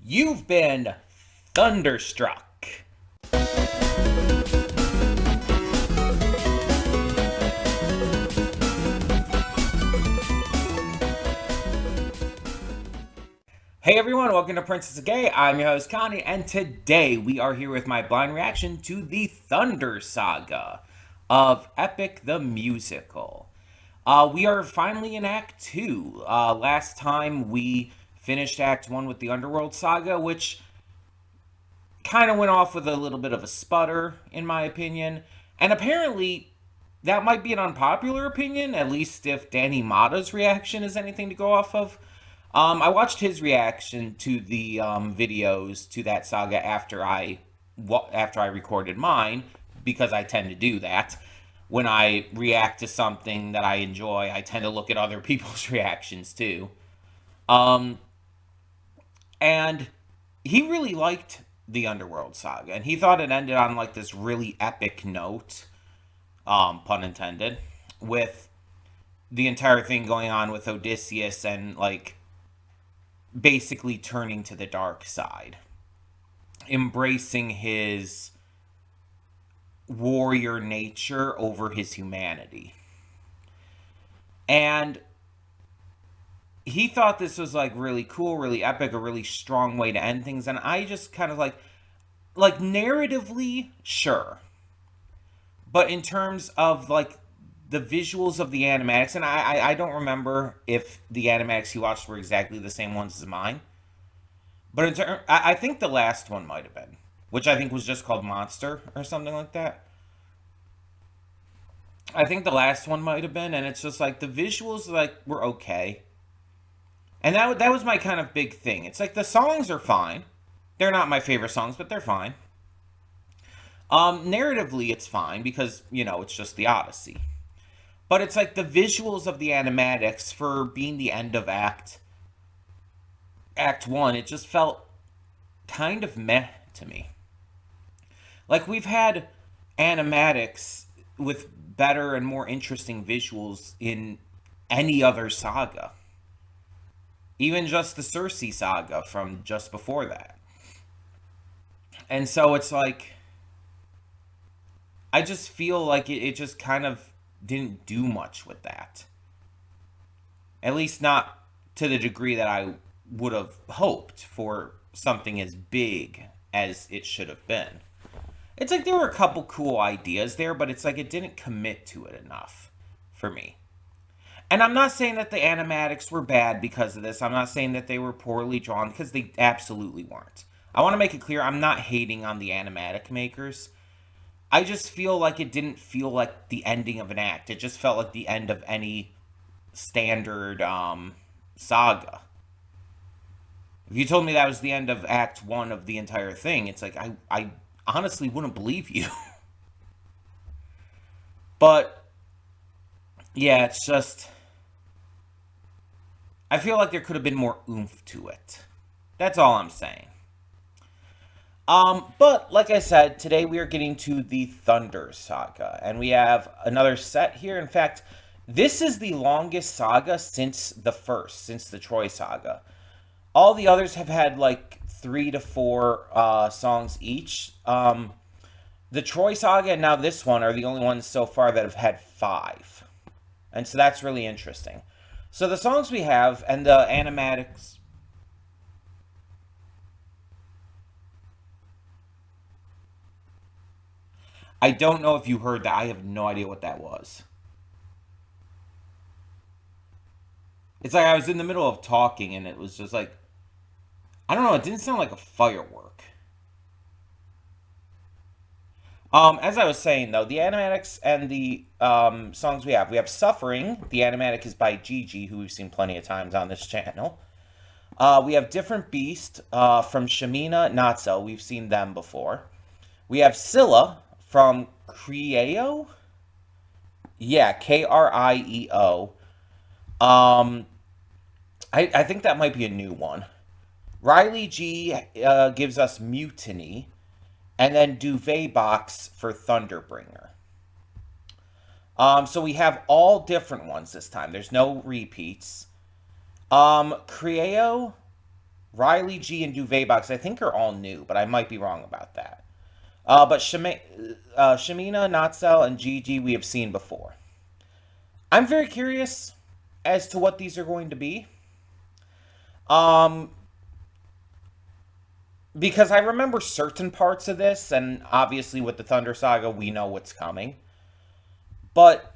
You've been thunderstruck. Hey everyone, welcome to Princess of Gay. I'm your host Connie, and today we are here with my blind reaction to the Thunder Saga of Epic the Musical. We are finally in Act 2. Last time we finished Act 1 with the Underworld Saga, which kind of went off with a little bit of a sputter, in my opinion. And apparently, that might be an unpopular opinion, at least if Danny Mata's reaction is anything to go off of. I watched his reaction to the videos to that saga after I recorded mine, because I tend to do that. When I react to something that I enjoy, I tend to look at other people's reactions too. And he really liked the Underworld Saga, and he thought it ended on like this really epic note, pun intended, with the entire thing going on with Odysseus and like basically turning to the dark side, embracing his warrior nature over his humanity. And he thought this was like really cool, really epic, a really strong way to end things. And I just kind of like narratively, sure. But in terms of like the visuals of the animatics, and I don't remember if the animatics he watched were exactly the same ones as mine. But I think the last one might have been, which I think was just called Monster or something like that. I think the last one might have been, and it's just like the visuals like were okay. And that was my kind of big thing. It's like the songs are fine. They're not my favorite songs, but they're fine. Narratively, it's fine because, you know, it's just the Odyssey. But it's like the visuals of the animatics for being the end of Act 1, it just felt kind of meh to me. Like, we've had animatics with better and more interesting visuals in any other saga. Even just the Circe saga from just before that. And so it's like, I just feel like it just kind of didn't do much with that. At least not to the degree that I would have hoped for something as big as it should have been. It's like there were a couple cool ideas there, but it's like it didn't commit to it enough for me. And I'm not saying that the animatics were bad because of this. I'm not saying that they were poorly drawn, because they absolutely weren't. I want to make it clear, I'm not hating on the animatic makers. I just feel like it didn't feel like the ending of an act. It just felt like the end of any standard saga. If you told me that was the end of Act 1 of the entire thing, it's like, I honestly wouldn't believe you. But, yeah, it's just, I feel like there could have been more oomph to it. That's all I'm saying. But like I said, today we are getting to the Thunder Saga, and we have another set here. In fact, this is the longest saga since the Troy Saga. All the others have had like 3 to 4 songs each. The Troy Saga and now this one are the only ones so far that have had 5. And so that's really interesting. So the songs we have and the animatics. I don't know if you heard that. I have no idea what that was. It's like I was in the middle of talking and it was just like, I don't know, it didn't sound like a firework. As I was saying, though, the animatics and the songs we have Suffering. The animatic is by Gigi, who we've seen plenty of times on this channel. We have Different Beast from Ximena, Natzel. We've seen them before. We have Scylla from Krieo. Yeah, Krieo. I think that might be a new one. Riley G gives us Mutiny. And then Duvetbox for Thunderbringer. So we have all different ones this time. There's no repeats. Krieo Riley G and Duvetbox, I think, are all new, but I might be wrong about that. But Ximena, Natzel, and Gigi we have seen before. I'm very curious as to what these are going to be. Um, because I remember certain parts of this, and obviously with the Thunder Saga, we know what's coming. But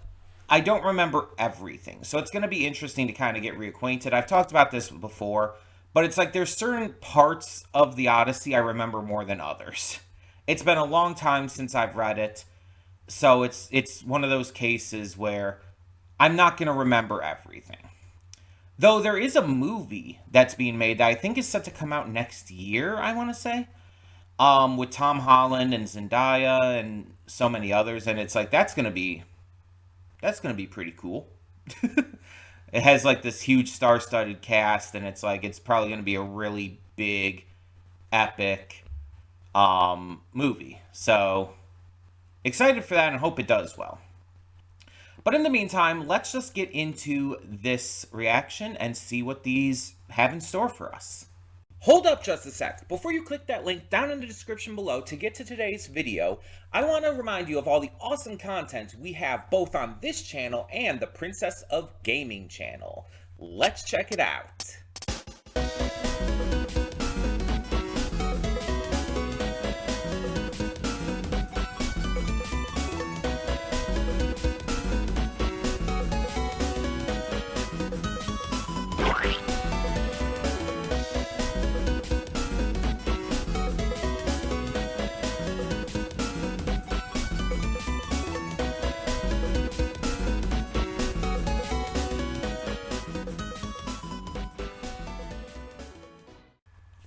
I don't remember everything. So it's going to be interesting to kind of get reacquainted. I've talked about this before, but it's like there's certain parts of the Odyssey I remember more than others. It's been a long time since I've read it. So it's one of those cases where I'm not going to remember everything. Though there is a movie that's being made that I think is set to come out next year, I want to say. With Tom Holland and Zendaya and so many others, and it's like that's gonna be pretty cool. It has like this huge star-studded cast, and it's like it's probably gonna be a really big, epic movie. So excited for that and hope it does well. But in the meantime, let's just get into this reaction and see what these have in store for us. Hold up just a sec. Before you click that link down in the description below to get to today's video, I want to remind you of all the awesome content we have both on this channel and the Princess of Gaming channel. Let's check it out.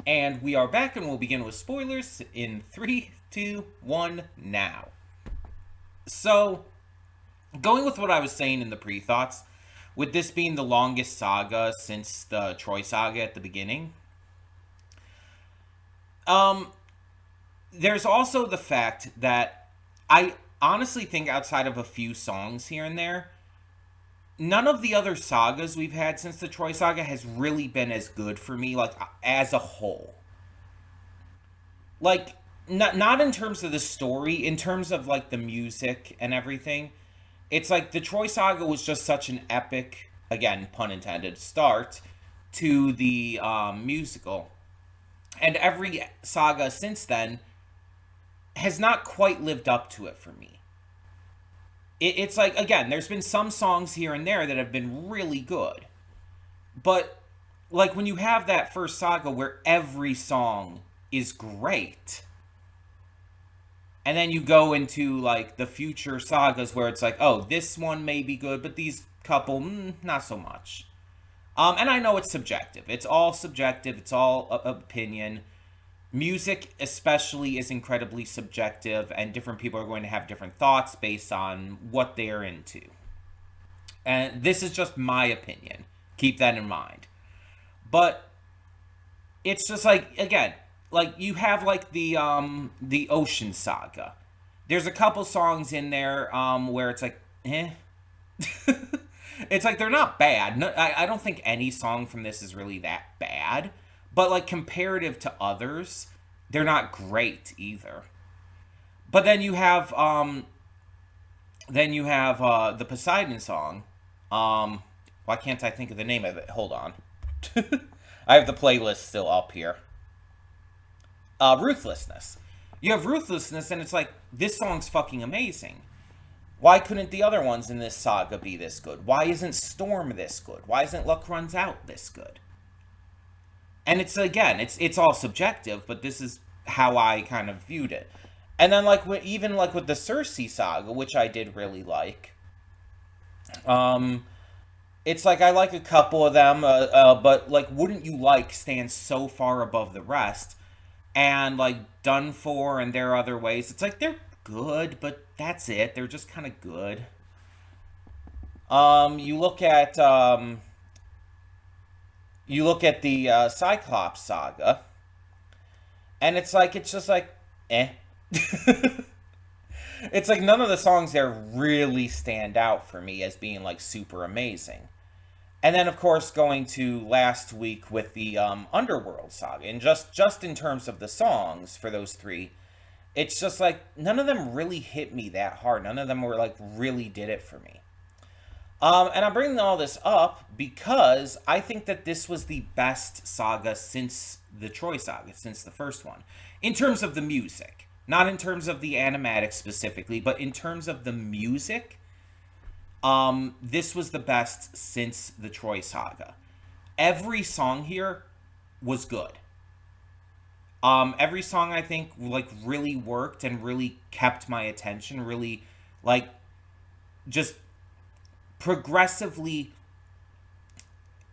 And we are back, and we'll begin with spoilers in 3, 2, 1, now. So, going with what I was saying in the pre-thoughts, with this being the longest saga since the Troy Saga at the beginning, there's also the fact that I honestly think outside of a few songs here and there, none of the other sagas we've had since the Troy Saga has really been as good for me, like, as a whole. Like, not in terms of the story, in terms of, like, the music and everything. It's like the Troy Saga was just such an epic, again, pun intended, start to the musical. And every saga since then has not quite lived up to it for me. It's like, again, there's been some songs here and there that have been really good. But, like, when you have that first saga where every song is great, and then you go into, like, the future sagas where it's like, oh, this one may be good, but these couple, not so much. And I know it's subjective. It's all subjective. It's all opinion. Music, especially, is incredibly subjective, and different people are going to have different thoughts based on what they are into. And this is just my opinion. Keep that in mind. But it's just like, again, like you have like the Ocean Saga. There's a couple songs in there where it's like, eh. It's like they're not bad. No, I don't think any song from this is really that bad. But, like, comparative to others, they're not great either. But then you have the Poseidon song. Why can't I think of the name of it? Hold on. I have the playlist still up here. Ruthlessness. You have Ruthlessness, and it's like, this song's fucking amazing. Why couldn't the other ones in this saga be this good? Why isn't Storm this good? Why isn't Luck Runs Out this good? And it's, again, it's all subjective, but this is how I kind of viewed it. And then, like, even, like, with the Cersei saga, which I did really like, it's like, I like a couple of them, but, like, Wouldn't You Like stands so far above the rest, and, like, Done For and There Are Other Ways, it's like, they're good, but that's it, they're just kind of good. You look at the Cyclops saga, and it's like, it's just like, eh. It's like none of the songs there really stand out for me as being like super amazing. And then, of course, going to last week with the Underworld saga. And just in terms of the songs for those three, it's just like none of them really hit me that hard. None of them were like really did it for me. And I'm bringing all this up because I think that this was the best saga since the Troy saga, since the first one, in terms of the music. Not in terms of the animatics specifically, but in terms of the music, this was the best since the Troy saga. Every song here was good. Every song I think like really worked and really kept my attention, really like just progressively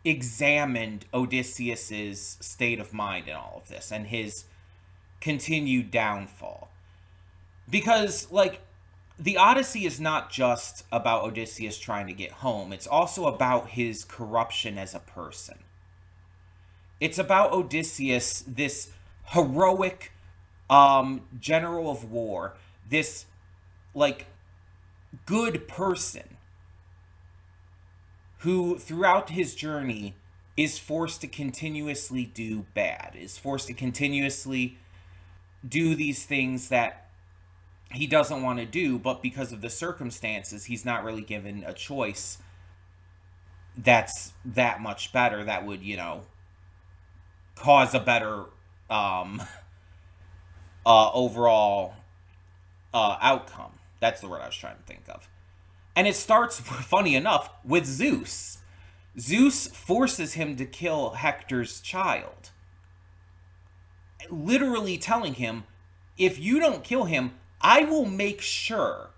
examined Odysseus's state of mind in all of this and his continued downfall. Because like the Odyssey is not just about Odysseus trying to get home, it's also about his corruption as a person. It's about Odysseus, this heroic general of war, this like good person who throughout his journey is forced to continuously do bad, is forced to continuously do these things that he doesn't want to do, but because of the circumstances, he's not really given a choice that's that much better, that would, cause a better overall outcome. That's the word I was trying to think of. And it starts, funny enough, with Zeus. Zeus forces him to kill Hector's child, literally telling him, if you don't kill him, I will make sure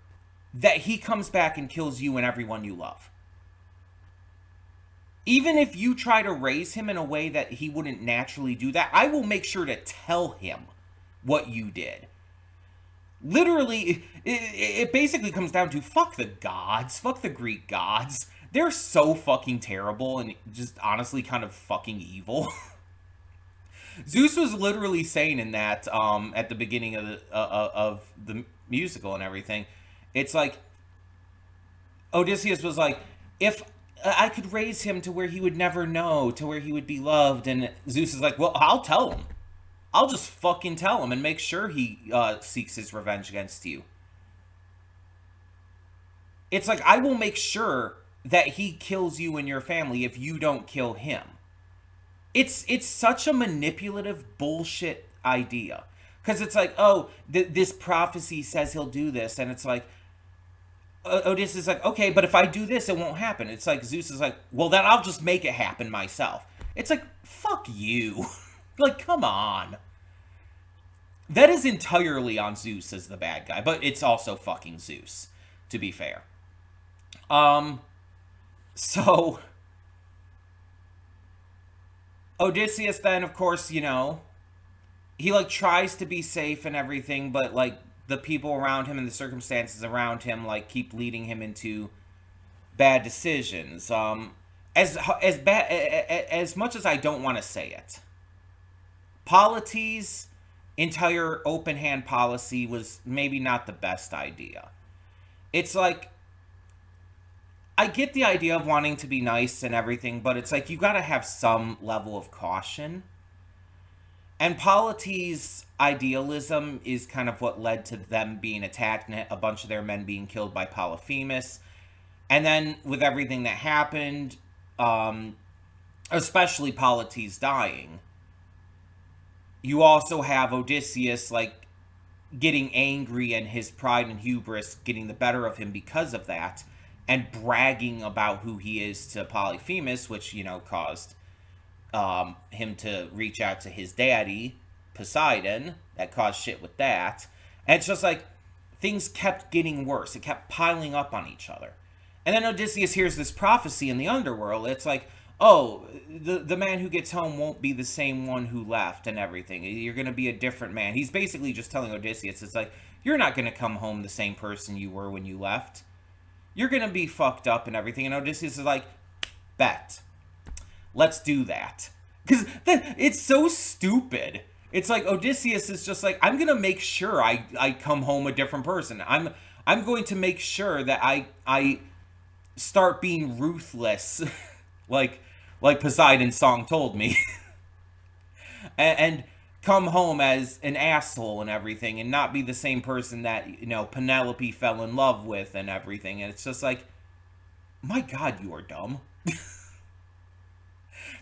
that he comes back and kills you and everyone you love. Even if you try to raise him in a way that he wouldn't naturally do that, I will make sure to tell him what you did. Literally, it basically comes down to fuck the gods, fuck the Greek gods. They're so fucking terrible and just honestly kind of fucking evil. Zeus was literally saying in that at the beginning of the musical and everything, it's like Odysseus was like, if I could raise him to where he would never know, to where he would be loved, and Zeus is like, well, I'll tell him. I'll just fucking tell him and make sure he seeks his revenge against you. It's like, I will make sure that he kills you and your family if you don't kill him. It's such a manipulative bullshit idea. Because it's like, oh, this prophecy says he'll do this. And it's like, Odysseus is like, okay, but if I do this, it won't happen. It's like, Zeus is like, well, then I'll just make it happen myself. It's like, fuck you. Like, come on. That is entirely on Zeus as the bad guy. But it's also fucking Zeus, to be fair. So Odysseus then, of course, he like tries to be safe and everything, but like the people around him and the circumstances around him like keep leading him into bad decisions. As much as I don't want to say it, Polites' entire open hand policy was maybe not the best idea. It's like, I get the idea of wanting to be nice and everything, but it's like you gotta have some level of caution. And Polites' idealism is kind of what led to them being attacked and a bunch of their men being killed by Polyphemus. And then with everything that happened, especially Polites dying, you also have Odysseus like getting angry and his pride and hubris getting the better of him because of that, and bragging about who he is to Polyphemus, which, caused him to reach out to his daddy, Poseidon. That caused shit with that. And it's just like, things kept getting worse. It kept piling up on each other. And then Odysseus hears this prophecy in the underworld. It's like, oh, the man who gets home won't be the same one who left and everything. You're going to be a different man. He's basically just telling Odysseus, it's like, you're not going to come home the same person you were when you left. You're going to be fucked up and everything. And Odysseus is like, bet. Let's do that. Because it's so stupid. It's like Odysseus is just like, I'm going to make sure I come home a different person. I'm going to make sure that I start being ruthless like Poseidon's song told me. And come home as an asshole and everything, and not be the same person that, Penelope fell in love with and everything. And it's just like, my God, you are dumb.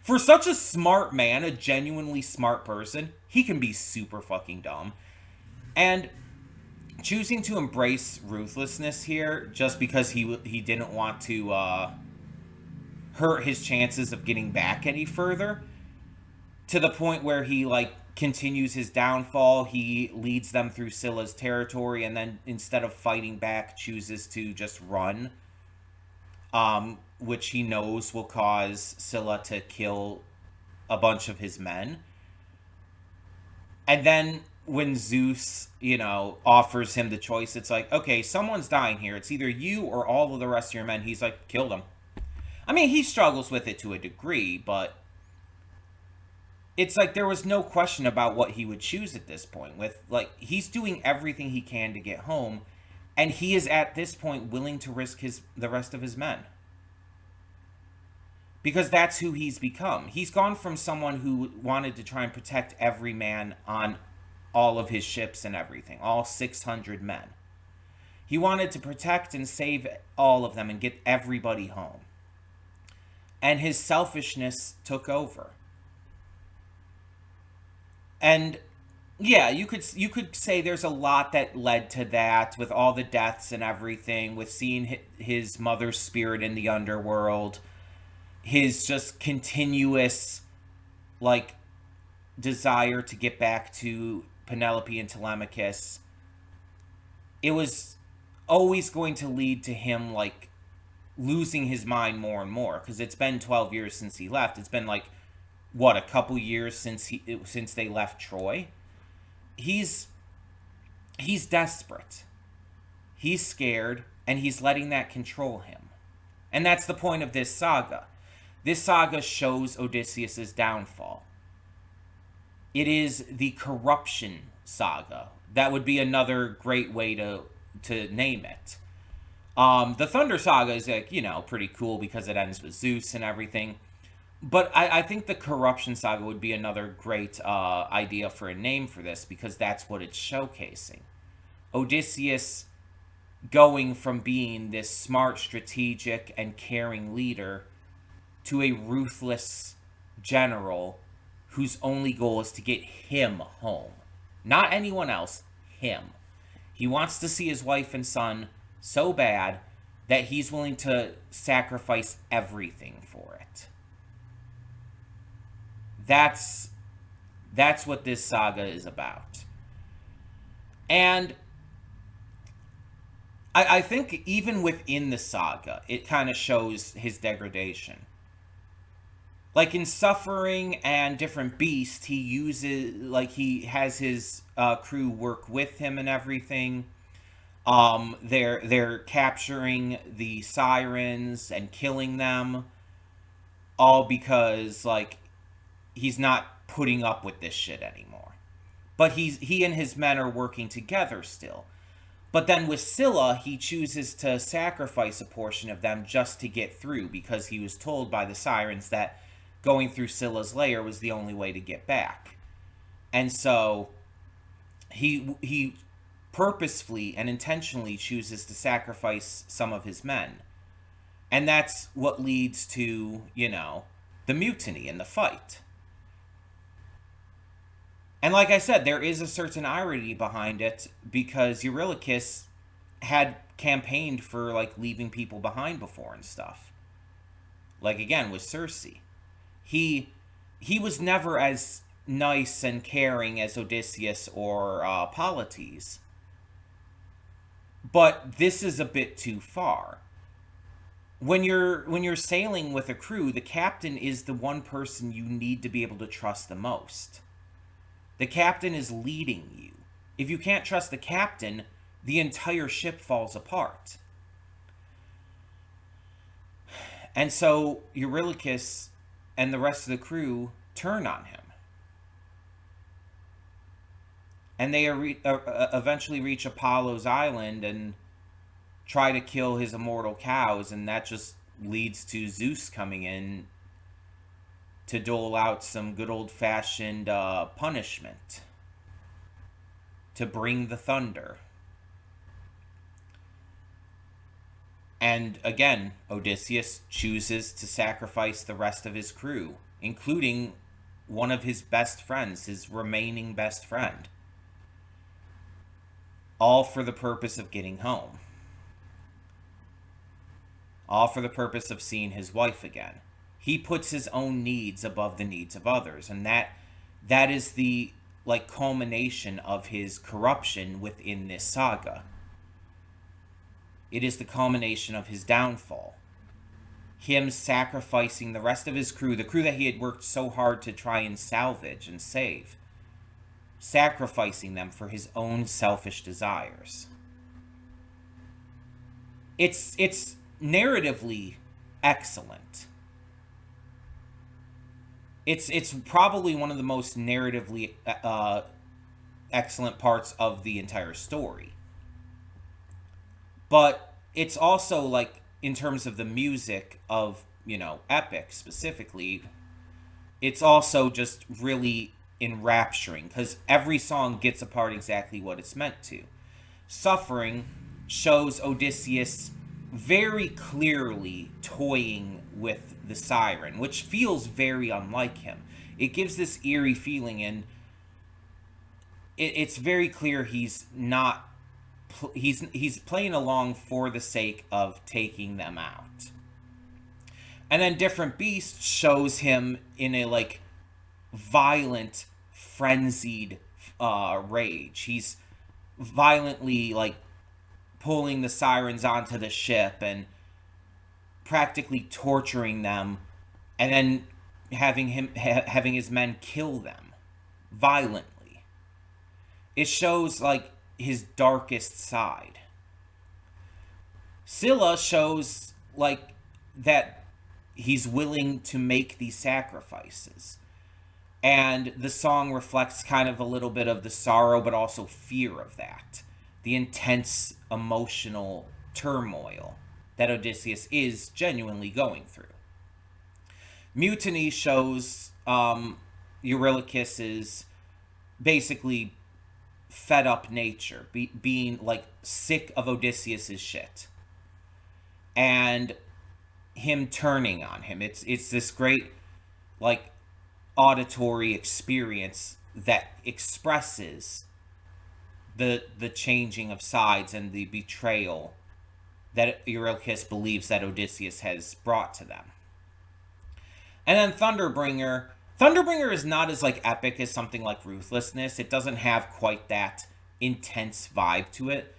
For such a smart man, a genuinely smart person, he can be super fucking dumb. And choosing to embrace ruthlessness here just because he didn't want to hurt his chances of getting back any further, to the point where he continues his downfall. He leads them through Scylla's territory, and then instead of fighting back, chooses to just run, which he knows will cause Scylla to kill a bunch of his men. And then when Zeus, offers him the choice, it's like, okay, someone's dying here. It's either you or all of the rest of your men. He's like, kill them. I mean, he struggles with it to a degree, but it's like there was no question about what he would choose at this point. With, he's doing everything he can to get home, and he is at this point willing to risk the rest of his men. Because that's who he's become. He's gone from someone who wanted to try and protect every man on all of his ships and everything, all 600 men. He wanted to protect and save all of them and get everybody home. And his selfishness took over. And yeah, you could say there's a lot that led to that, with all the deaths and everything, with seeing his mother's spirit in the underworld, his just continuous desire to get back to Penelope and Telemachus. It was always going to lead to him losing his mind more and more, because it's been 12 years since he left. It's been a couple years since they left Troy. He's desperate. He's scared, and he's letting that control him. And that's the point of this saga. This saga shows Odysseus' downfall. It is the corruption saga. That would be another great way to name it. The Thunder Saga is pretty cool because it ends with Zeus and everything. But I think the Corruption Saga would be another great idea for a name for this, because that's what it's showcasing. Odysseus going from being this smart, strategic, and caring leader to a ruthless general whose only goal is to get him home. Not anyone else, him. He wants to see his wife and son so bad that he's willing to sacrifice everything for it. That's what this saga is about. And I think even within the saga, it kind of shows his degradation. In Suffering and Different Beast, he has his crew work with him and everything. They're capturing the sirens and killing them, all because he's not putting up with this shit anymore. But he and his men are working together still. But then with Scylla, he chooses to sacrifice a portion of them just to get through, because he was told by the sirens that going through Scylla's lair was the only way to get back. And so he purposefully and intentionally chooses to sacrifice some of his men. And that's what leads to, the mutiny and the fight. And like I said, there is a certain irony behind it, because Eurylochus had campaigned for leaving people behind before and stuff. Again with Circe. He was never as nice and caring as Odysseus or Polites. But this is a bit too far. When you're sailing with a crew, the captain is the one person you need to be able to trust the most. The captain is leading you. If you can't trust the captain, the entire ship falls apart. And so Eurylochus and the rest of the crew turn on him. And they eventually reach Apollo's island and try to kill his immortal cows, and that just leads to Zeus coming in to dole out some good old-fashioned punishment, to bring the thunder. And again, Odysseus chooses to sacrifice the rest of his crew, including one of his best friends, his remaining best friend. All for the purpose of getting home. All for the purpose of seeing his wife again. He puts his own needs above the needs of others, and that is the culmination of his corruption within this saga. It is the culmination of his downfall. Him sacrificing the rest of his crew, the crew that he had worked so hard to try and salvage and save, sacrificing them for his own selfish desires. It's narratively excellent. It's probably one of the most narratively excellent parts of the entire story. But it's also, in terms of the music of, Epic specifically, it's also just really enrapturing, because every song gets apart exactly what it's meant to. Suffering shows Odysseus very clearly toying with the siren, which feels very unlike him. It gives this eerie feeling, and it's very clear he's not. He's playing along for the sake of taking them out. And then Different Beast shows him in a violent, frenzied rage. He's violently pulling the sirens onto the ship and practically torturing them, and then having his men kill them violently. It shows his darkest side. Scylla shows that he's willing to make these sacrifices. And the song reflects kind of a little bit of the sorrow, but also fear of that. The intense emotional turmoil that Odysseus is genuinely going through. Mutiny shows Eurylochus's basically fed up nature, being sick of Odysseus's shit, and him turning on him. It's this great auditory experience that expresses the changing of sides and the betrayal that Eurylochus believes that Odysseus has brought to them. And then Thunderbringer is not as epic as something like Ruthlessness. It doesn't have quite that intense vibe to it.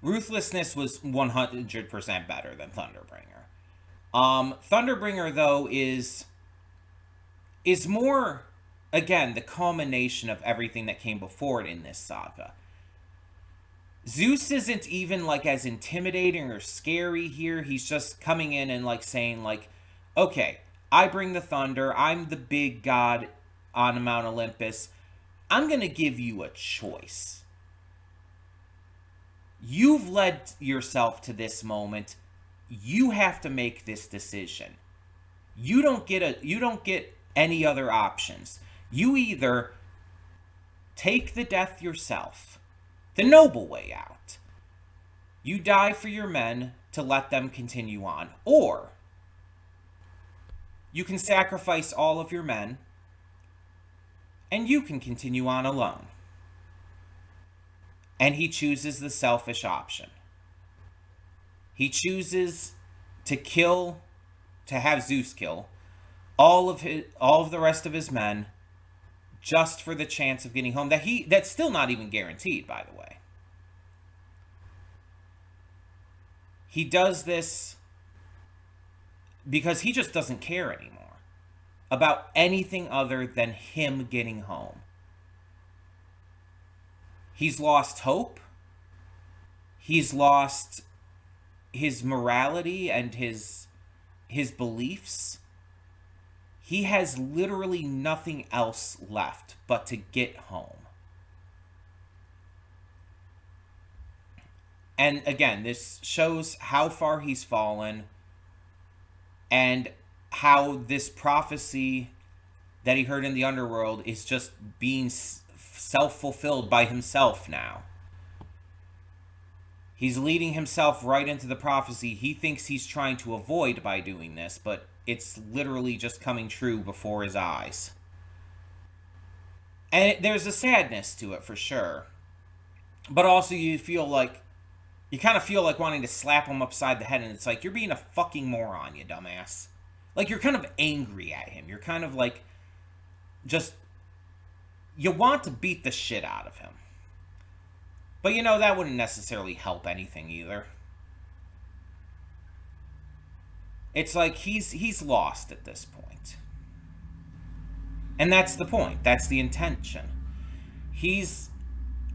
Ruthlessness was 100% better than Thunderbringer. Thunderbringer, though, is more, again, the culmination of everything that came before it in this saga. Zeus isn't even as intimidating or scary here. He's just coming in and saying okay, I bring the thunder. I'm the big god on Mount Olympus. I'm going to give you a choice. You've led yourself to this moment. You have to make this decision. You don't get any other options. You either take the death yourself, the noble way out. You die for your men to let them continue on, or you can sacrifice all of your men, and you can continue on alone. And he chooses the selfish option. He chooses to have Zeus kill all of the rest of his men, just for the chance of getting home. That's still not even guaranteed, by the way. He does this because he just doesn't care anymore about anything other than him getting home. He's lost hope. He's lost his morality and his beliefs. He has literally nothing else left but to get home. And again, this shows how far he's fallen, and how this prophecy that he heard in the underworld is just being self-fulfilled by himself now. He's leading himself right into the prophecy he thinks he's trying to avoid by doing this, but it's literally just coming true before his eyes. And there's a sadness to it for sure. But also you kind of feel like wanting to slap him upside the head, and it's like, you're being a fucking moron, you dumbass. Like, you're kind of angry at him. You're kind of like, just, you want to beat the shit out of him. But that wouldn't necessarily help anything either. It's like he's lost at this point. And that's the point. That's the intention. He's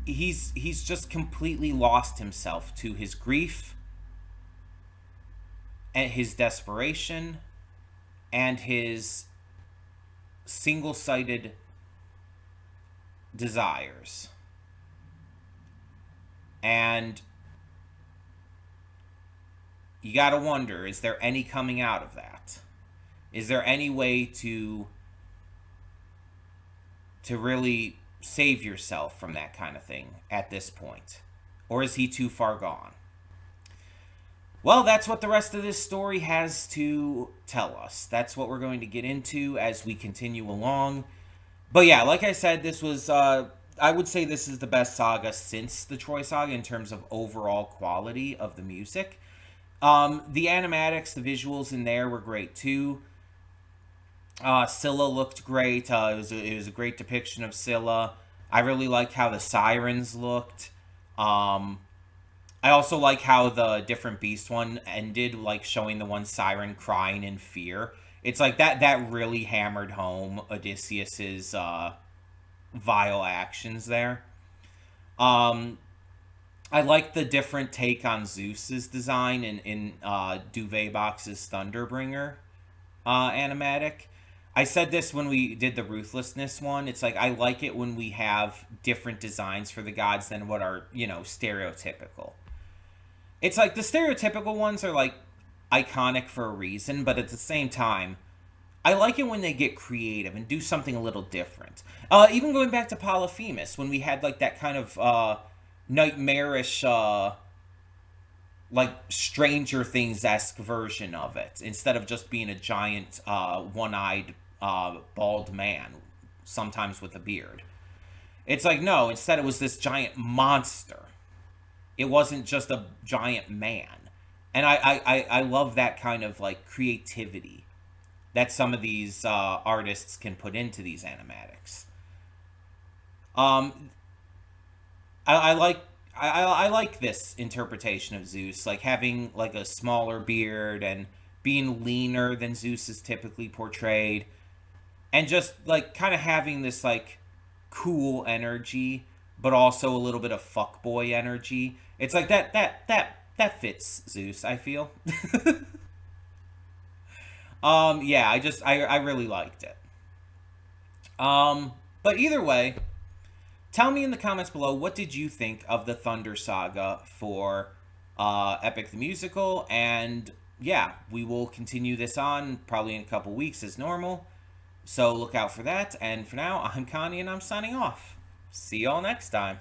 just completely lost himself to his grief and his desperation and his single-sided desires. And you gotta wonder, is there any coming out of that? Is there any way to really save yourself from that kind of thing at this point? Or is he too far gone? Well, that's what the rest of this story has to tell us. That's what we're going to get into as we continue along. But yeah, like I said, this was, I would say this is the best saga since the Troy Saga in terms of overall quality of the music. The animatics, the visuals in there were great too. Scylla looked great. It was a great depiction of Scylla. I really like how the sirens looked. I also like how the different beast one ended, like showing the one siren crying in fear. It's like that really hammered home Odysseus's vile actions there. I like the different take on Zeus's design in Duvetbox's Thunderbringer animatic. I said this when we did the Ruthlessness one. It's like, I like it when we have different designs for the gods than what are, stereotypical. It's like, the stereotypical ones are, like, iconic for a reason, but at the same time, I like it when they get creative and do something a little different. Even going back to Polyphemus, when we had, like, that kind of nightmarish, like, Stranger Things-esque version of it, instead of just being a giant, one-eyed, bald man, sometimes with a beard. It's like, no, instead it was this giant monster. It wasn't just a giant man. And I love that kind of, like, creativity that some of these artists can put into these animatics. I like this interpretation of Zeus, like having like a smaller beard and being leaner than Zeus is typically portrayed, and just like kind of having this like cool energy, but also a little bit of fuckboy energy. It's like that fits Zeus, I feel. Yeah, I really liked it. But either way, tell me in the comments below, what did you think of the Thunder Saga for Epic the Musical? And yeah, we will continue this on probably in a couple weeks as normal. So look out for that. And for now, I'm Connie and I'm signing off. See y'all next time.